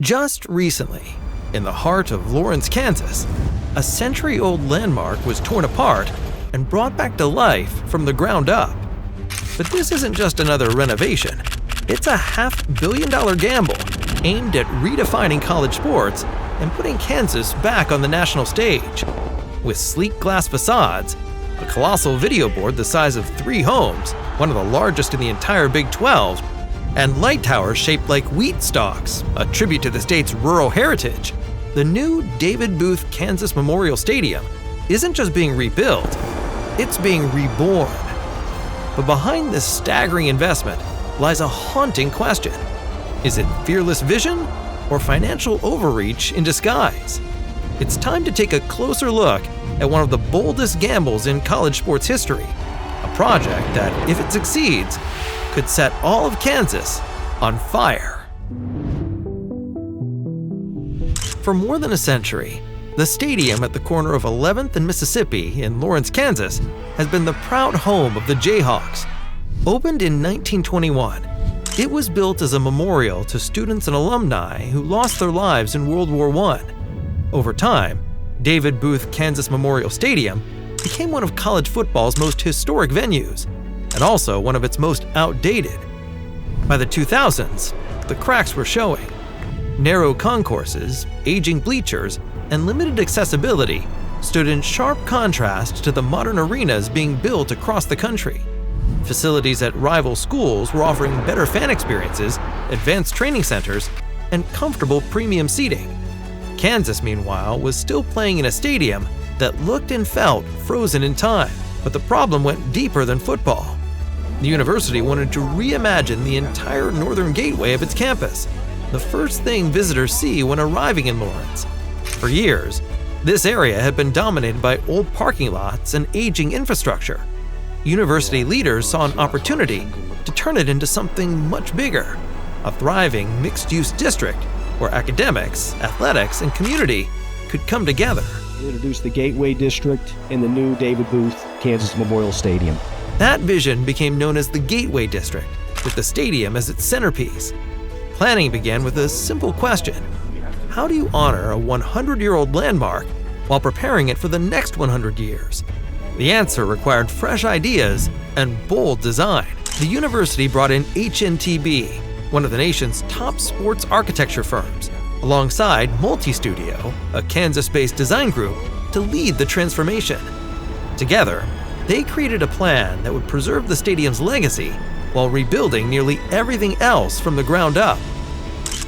Just recently, in the heart of Lawrence, Kansas, a century-old landmark was torn apart and brought back to life from the ground up. But this isn't just another renovation. It's a $500 million gamble aimed at redefining college sports and putting Kansas back on the national stage. With sleek glass facades, a colossal video board the size of 3 homes, one of the largest in the entire Big 12, and light towers shaped like wheat stalks, a tribute to the state's rural heritage, the new David Booth Kansas Memorial Stadium isn't just being rebuilt, it's being reborn. But behind this staggering investment lies a haunting question. Is it fearless vision or financial overreach in disguise? It's time to take a closer look at one of the boldest gambles in college sports history, a project that, if it succeeds, could set all of Kansas on fire. For more than a century, the stadium at the corner of 11th and Mississippi in Lawrence, Kansas, has been the proud home of the Jayhawks. Opened in 1921, it was built as a memorial to students and alumni who lost their lives in World War I. Over time, David Booth Kansas Memorial Stadium became one of college football's most historic venues, and also one of its most outdated. By the 2000s, the cracks were showing. Narrow concourses, aging bleachers, and limited accessibility stood in sharp contrast to the modern arenas being built across the country. Facilities at rival schools were offering better fan experiences, advanced training centers, and comfortable premium seating. Kansas, meanwhile, was still playing in a stadium that looked and felt frozen in time, but the problem went deeper than football. The university wanted to reimagine the entire northern gateway of its campus, the first thing visitors see when arriving in Lawrence. For years, this area had been dominated by old parking lots and aging infrastructure. University leaders saw an opportunity to turn it into something much bigger, a thriving mixed-use district where academics, athletics, and community could come together. Introduced the Gateway District in the new David Booth Kansas Memorial Stadium. That vision became known as the Gateway District, with the stadium as its centerpiece. Planning began with a simple question: how do you honor a 100-year-old landmark while preparing it for the next 100 years? The answer required fresh ideas and bold design. The university brought in HNTB, one of the nation's top sports architecture firms, alongside Multi-Studio, a Kansas-based design group, to lead the transformation. Together, they created a plan that would preserve the stadium's legacy while rebuilding nearly everything else from the ground up.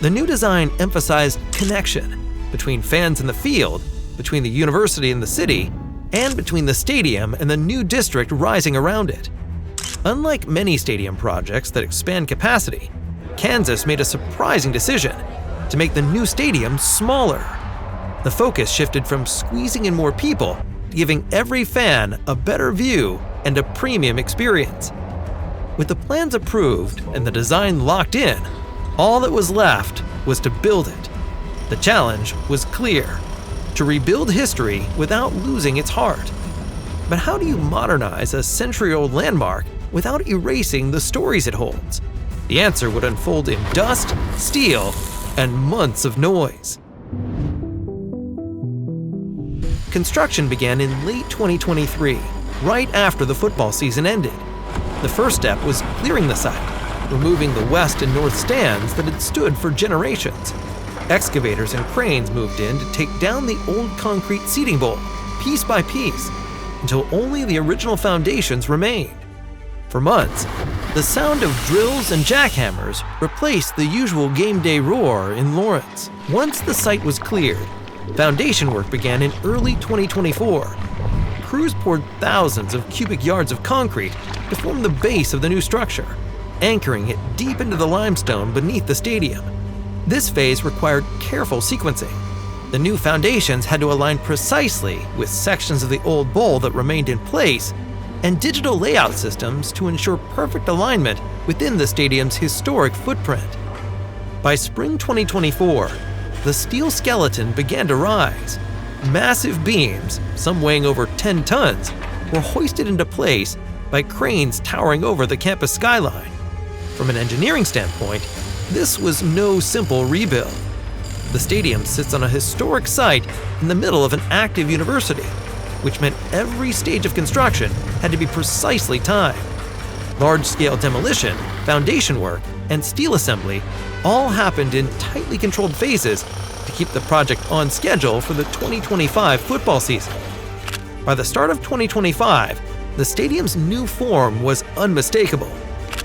The new design emphasized connection between fans and the field, between the university and the city, and between the stadium and the new district rising around it. Unlike many stadium projects that expand capacity, Kansas made a surprising decision to make the new stadium smaller. The focus shifted from squeezing in more people to giving every fan a better view and a premium experience. With the plans approved and the design locked in, all that was left was to build it. The challenge was clear: to rebuild history without losing its heart. But how do you modernize a century-old landmark without erasing the stories it holds? The answer would unfold in dust, steel, and months of noise. Construction began in late 2023, right after the football season ended. The first step was clearing the site, removing the west and north stands that had stood for generations. Excavators and cranes moved in to take down the old concrete seating bowl, piece by piece, until only the original foundations remained. For months, the sound of drills and jackhammers replaced the usual game day roar in Lawrence. Once the site was cleared, foundation work began in early 2024. Crews poured thousands of cubic yards of concrete to form the base of the new structure, anchoring it deep into the limestone beneath the stadium. This phase required careful sequencing. The new foundations had to align precisely with sections of the old bowl that remained in place, and digital layout systems to ensure perfect alignment within the stadium's historic footprint. By spring 2024, the steel skeleton began to rise. Massive beams, some weighing over 10 tons, were hoisted into place by cranes towering over the campus skyline. From an engineering standpoint, this was no simple rebuild. The stadium sits on a historic site in the middle of an active university, which meant every stage of construction had to be precisely timed. Large-scale demolition, foundation work, and steel assembly all happened in tightly controlled phases to keep the project on schedule for the 2025 football season. By the start of 2025, the stadium's new form was unmistakable.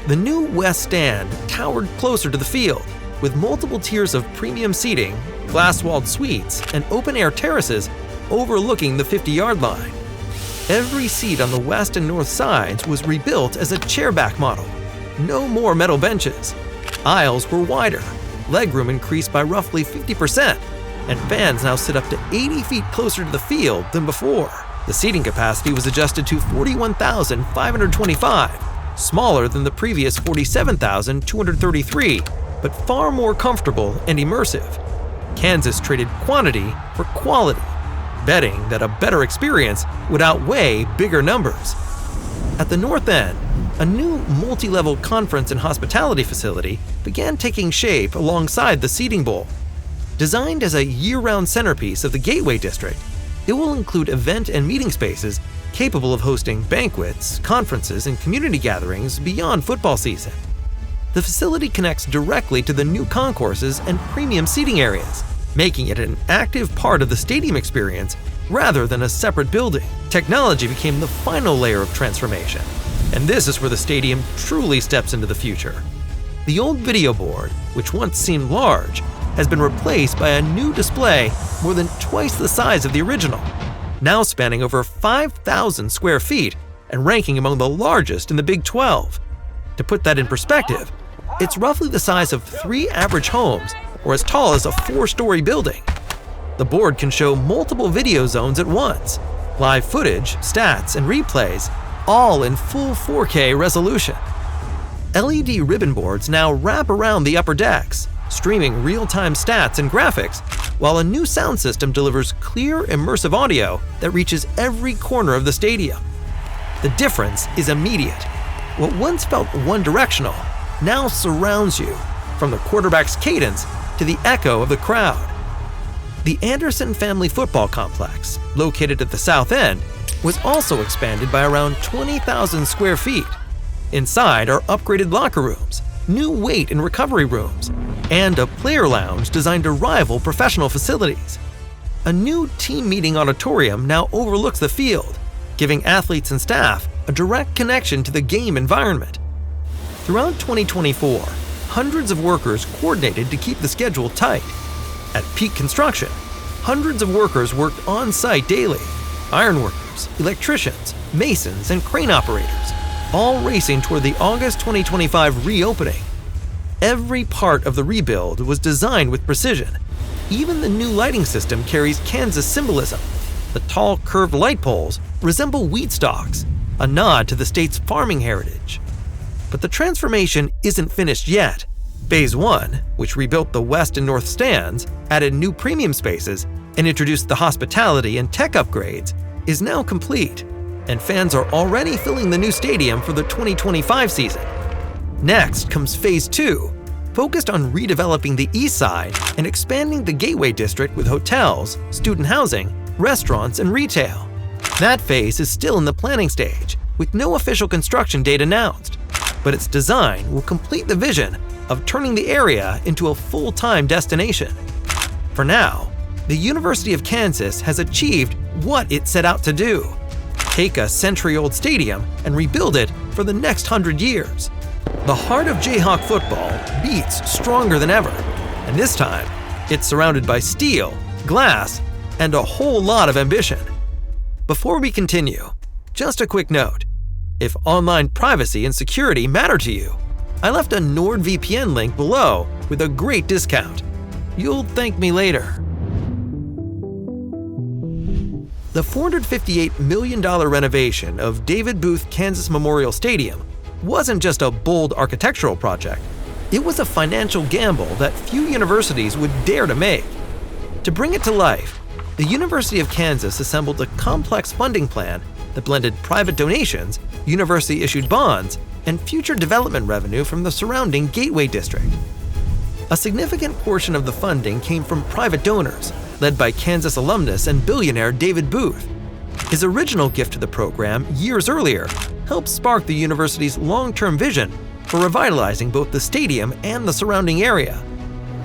The new West Stand towered closer to the field, with multiple tiers of premium seating, glass-walled suites, and open-air terraces overlooking the 50-yard line. Every seat on the west and north sides was rebuilt as a chairback model. No more metal benches. Aisles were wider, legroom increased by roughly 50%, and fans now sit up to 80 feet closer to the field than before. The seating capacity was adjusted to 41,525, smaller than the previous 47,233, but far more comfortable and immersive. Kansas traded quantity for quality, betting that a better experience would outweigh bigger numbers. At the north end, a new multi-level conference and hospitality facility began taking shape alongside the seating bowl. Designed as a year-round centerpiece of the Gateway District, it will include event and meeting spaces capable of hosting banquets, conferences, and community gatherings beyond football season. The facility connects directly to the new concourses and premium seating areas, making it an active part of the stadium experience rather than a separate building. Technology became the final layer of transformation, and this is where the stadium truly steps into the future. The old video board, which once seemed large, has been replaced by a new display more than twice the size of the original, now spanning over 5,000 square feet and ranking among the largest in the Big 12. To put that in perspective, it's roughly the size of 3 average homes or as tall as a 4-story building. The board can show multiple video zones at once, live footage, stats, and replays, all in full 4K resolution. LED ribbon boards now wrap around the upper decks, streaming real-time stats and graphics, while a new sound system delivers clear, immersive audio that reaches every corner of the stadium. The difference is immediate. What once felt one-directional now surrounds you, from the quarterback's cadence to the echo of the crowd. The Anderson Family Football Complex, located at the south end, was also expanded by around 20,000 square feet. Inside are upgraded locker rooms, new weight and recovery rooms, and a player lounge designed to rival professional facilities. A new team meeting auditorium now overlooks the field, giving athletes and staff a direct connection to the game environment. Throughout 2024, hundreds of workers coordinated to keep the schedule tight. At peak construction, hundreds of workers worked on-site daily. Ironworkers, electricians, masons, and crane operators, all racing toward the August 2025 reopening. Every part of the rebuild was designed with precision. Even the new lighting system carries Kansas symbolism. The tall, curved light poles resemble wheat stalks, a nod to the state's farming heritage. But the transformation isn't finished yet. Phase 1, which rebuilt the west and north stands, added new premium spaces, and introduced the hospitality and tech upgrades, is now complete, and fans are already filling the new stadium for the 2025 season. Next comes Phase 2, focused on redeveloping the east side and expanding the Gateway District with hotels, student housing, restaurants, and retail. That phase is still in the planning stage, with no official construction date announced, but its design will complete the vision of turning the area into a full-time destination. For now, the University of Kansas has achieved what it set out to do: take a century-old stadium and rebuild it for the next 100 years. The heart of Jayhawk football beats stronger than ever, and this time, it's surrounded by steel, glass, and a whole lot of ambition. Before we continue, just a quick note. If online privacy and security matter to you, I left a NordVPN link below with a great discount. You'll thank me later. The $458 million renovation of David Booth Kansas Memorial Stadium wasn't just a bold architectural project. It was a financial gamble that few universities would dare to make. To bring it to life, the University of Kansas assembled a complex funding plan that blended private donations, university-issued bonds, and future development revenue from the surrounding Gateway District. A significant portion of the funding came from private donors, led by Kansas alumnus and billionaire David Booth. His original gift to the program years earlier helped spark the university's long-term vision for revitalizing both the stadium and the surrounding area.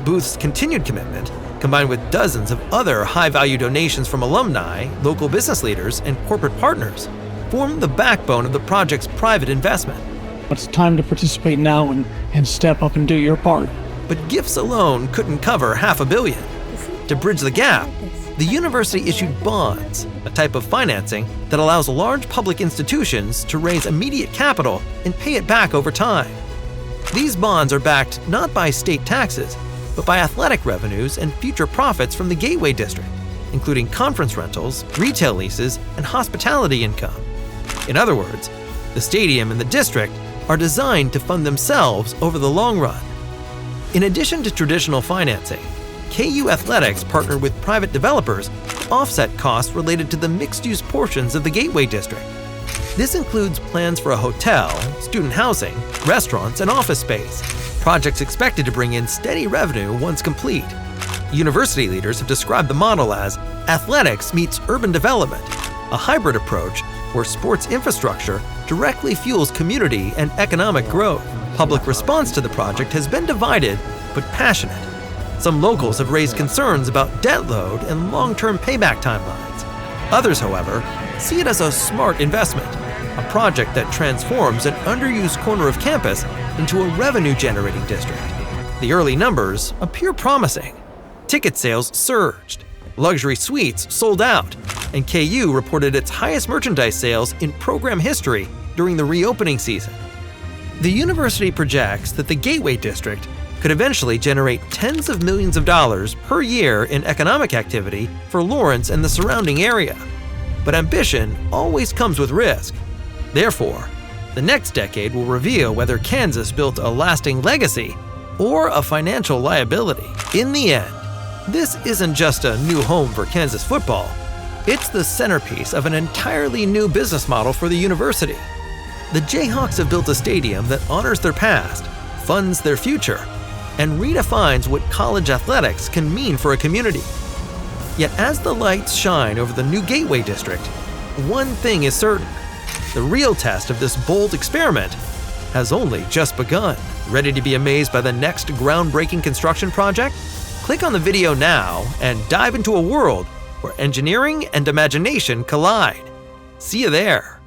Booth's continued commitment, combined with dozens of other high-value donations from alumni, local business leaders, and corporate partners, formed the backbone of the project's private investment. It's time to participate now and step up and do your part. But gifts alone couldn't cover $500 million. To bridge the gap, the university issued bonds, a type of financing that allows large public institutions to raise immediate capital and pay it back over time. These bonds are backed not by state taxes, but by athletic revenues and future profits from the Gateway District, including conference rentals, retail leases, and hospitality income. In other words, the stadium and the district are designed to fund themselves over the long run. In addition to traditional financing, KU Athletics partnered with private developers to offset costs related to the mixed-use portions of the Gateway District. This includes plans for a hotel, student housing, restaurants, and office space, projects expected to bring in steady revenue once complete. University leaders have described the model as athletics meets urban development, a hybrid approach where sports infrastructure directly fuels community and economic growth. Public response to the project has been divided but passionate. Some locals have raised concerns about debt load and long-term payback timelines. Others, however, see it as a smart investment, a project that transforms an underused corner of campus into a revenue-generating district. The early numbers appear promising. Ticket sales surged, luxury suites sold out, and KU reported its highest merchandise sales in program history during the reopening season. The university projects that the Gateway District could eventually generate tens of millions of dollars per year in economic activity for Lawrence and the surrounding area. But ambition always comes with risk. Therefore, the next decade will reveal whether Kansas built a lasting legacy or a financial liability. In the end, this isn't just a new home for Kansas football. It's the centerpiece of an entirely new business model for the university. The Jayhawks have built a stadium that honors their past, funds their future, and redefines what college athletics can mean for a community. Yet as the lights shine over the new Gateway District, one thing is certain: the real test of this bold experiment has only just begun. Ready to be amazed by the next groundbreaking construction project? Click on the video now and dive into a world where engineering and imagination collide. See you there.